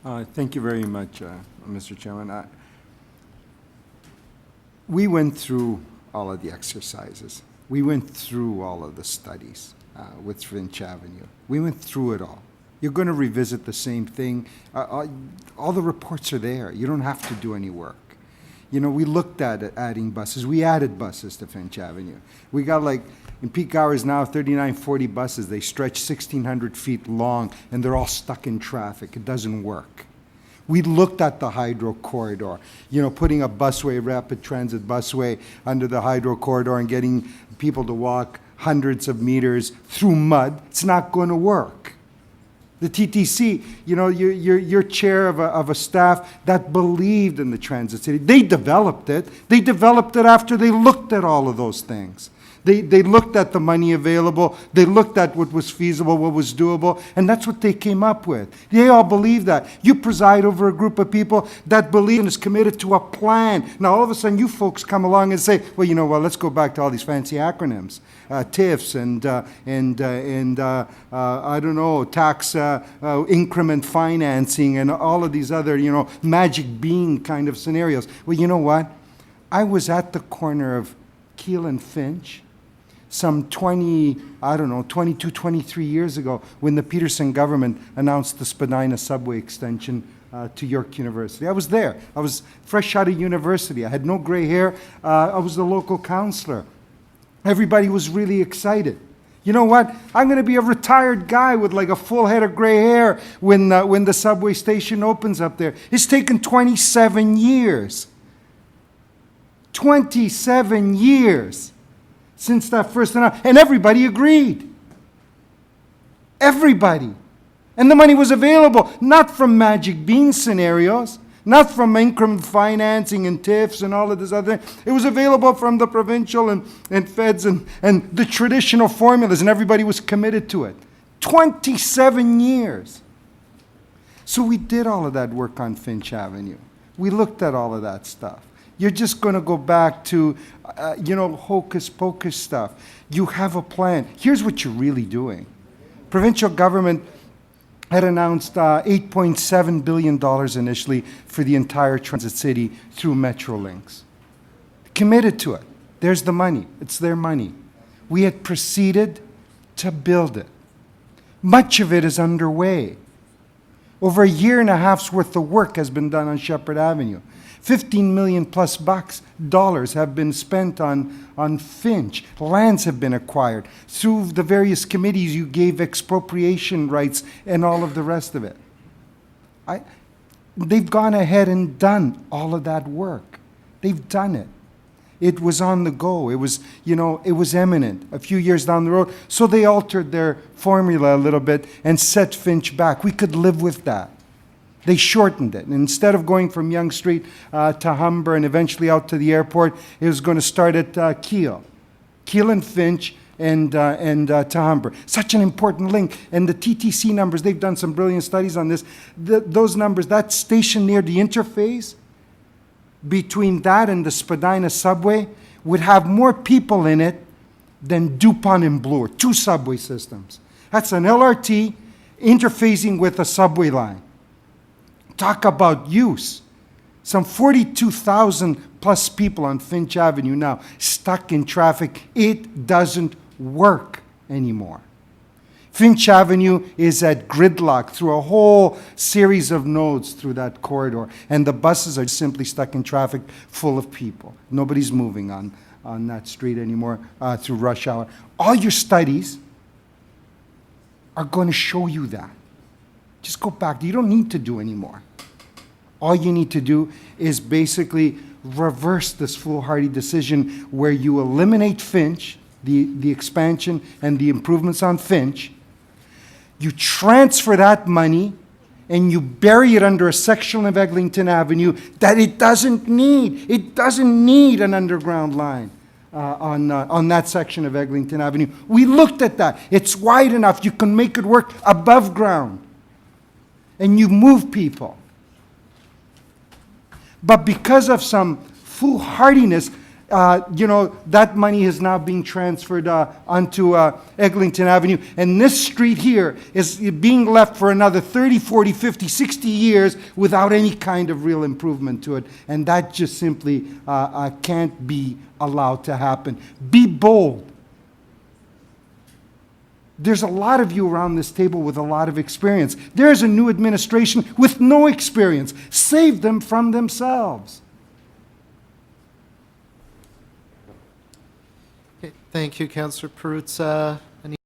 Thank you very much, Mr. Chairman. We went through all of the exercises. We went through all of the studies with Finch Avenue. We went through it all. You're going to revisit the same thing. All the reports are there. You don't have to do any work. You know, we looked at adding buses. We added buses to Finch Avenue. We got, like, in peak hours now, 39, 40 buses. They stretch 1,600 feet long, and they're all stuck in traffic. It doesn't work. We looked at the hydro corridor, you know, putting a busway, rapid transit busway under the hydro corridor and getting people to walk hundreds of meters through mud. It's not going to work. The TTC, you know, you're chair of a staff that believed in the transit city. They developed it. They developed it after they looked at all of those things. They looked at the money available. They looked at what was feasible, what was doable, and that's what they came up with. They all believe that. You preside over a group of people that believe and is committed to a plan. Now, all of a sudden, you folks come along and say, well, you know, well, let's go back to all these fancy acronyms, TIFs and I don't know, tax increment financing and all of these other, you know, magic bean kind of scenarios. Well, you know what? I was at the corner of Keele and Finch some 22, 23 years ago when the Peterson government announced the Spadina subway extension to York University. I was there. I was fresh out of university. I had no gray hair. I was the local counselor. Everybody was really excited. You know what? I'm going to be a retired guy with like a full head of gray hair when the subway station opens up there. It's taken 27 years. 27 years since that first announcement, and everybody agreed. Everybody. And the money was available, not from magic bean scenarios, not from increment financing and TIFs and all of this other thing. It was available from the provincial and feds and the traditional formulas, and everybody was committed to it. 27 years. So we did all of that work on Finch Avenue. We looked at all of that stuff. You're just going to go back to, you know, hocus pocus stuff. You have a plan. Here's what you're really doing. Provincial government had announced $8.7 billion initially for the entire transit city through Metrolinx. Committed to it. There's the money. It's their money. We had proceeded to build it. Much of it is underway. Over a year and a half's worth of work has been done on Shepherd Avenue. 15 million plus dollars have been spent on Finch. Lands have been acquired. Through the various committees, you gave expropriation rights and all of the rest of it. They've gone ahead and done all of that work. They've done it. It was on the go. It was, you know, it was imminent a few years down the road. So they altered their formula a little bit and set Finch back. We could live with that. They shortened it. And instead of going from Yonge Street to Humber and eventually out to the airport, it was going to start at Keele and Finch and to Humber. Such an important link. And the TTC numbers, they've done some brilliant studies on this. Those numbers, that station near the interface between that and the Spadina subway would have more people in it than Dupont and Bloor, 2 subway systems. That's an LRT interfacing with a subway line. Talk about use. Some 42,000 plus people on Finch Avenue now stuck in traffic. It doesn't work anymore. Finch Avenue is at gridlock through a whole series of nodes through that corridor, and the buses are simply stuck in traffic full of people. Nobody's moving on that street anymore through rush hour. All your studies are going to show you that. Just go back. You don't need to do anymore. All you need to do is basically reverse this foolhardy decision where you eliminate Finch, the expansion and the improvements on Finch. You transfer that money and you bury it under a section of Eglinton Avenue that it doesn't need. It doesn't need an underground line on that section of Eglinton Avenue. We looked at that. It's wide enough. You can make it work above ground. And you move people. But because of some foolhardiness, you know, that money is now being transferred onto Eglinton Avenue. And this street here is being left for another 30, 40, 50, 60 years without any kind of real improvement to it. And that just simply can't be allowed to happen. Be bold. There's a lot of you around this table with a lot of experience. There's a new administration with no experience. Save them from themselves. Okay, thank you, Councillor Perruzza.